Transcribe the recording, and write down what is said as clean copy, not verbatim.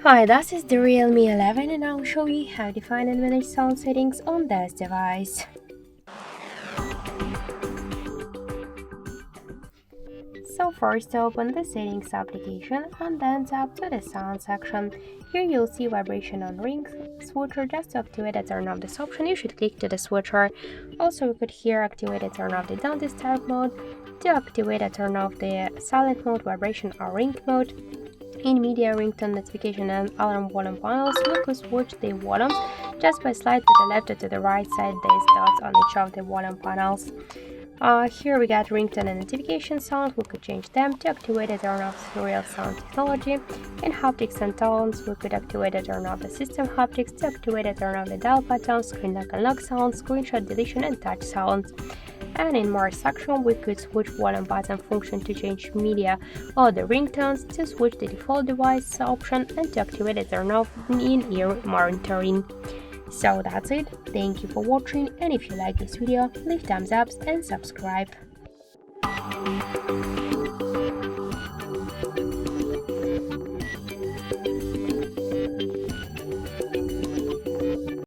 Hi, this is the Realme 11 and I'll show you how to find and manage sound settings on this device. So first open the settings application and then tap to the sound section. Here you'll see vibration on ring switcher. Just to activate and turn off this option, you should click to the switcher. Also you could here activate and turn off the don't disturb mode. To activate and turn off the silent mode, vibration or ring mode. In media, ringtone, notification and alarm volume panels, we could switch the volumes just by slide to the left or to the right side. These dots on each of the volume panels. Here we got ringtone and notification sound. We could change them to activate and turn off real sound technology. In haptics and tones, we could activate and turn off the system haptics to activate and turn off the dial buttons, screen lock and lock sounds, screenshot deletion and touch sounds. And in more section, we could switch volume button function to change media or the ringtones, to switch the default device option, and to activate and turn off in-ear monitoring. So that's it. Thank you for watching, and if you like this video, leave thumbs up and subscribe.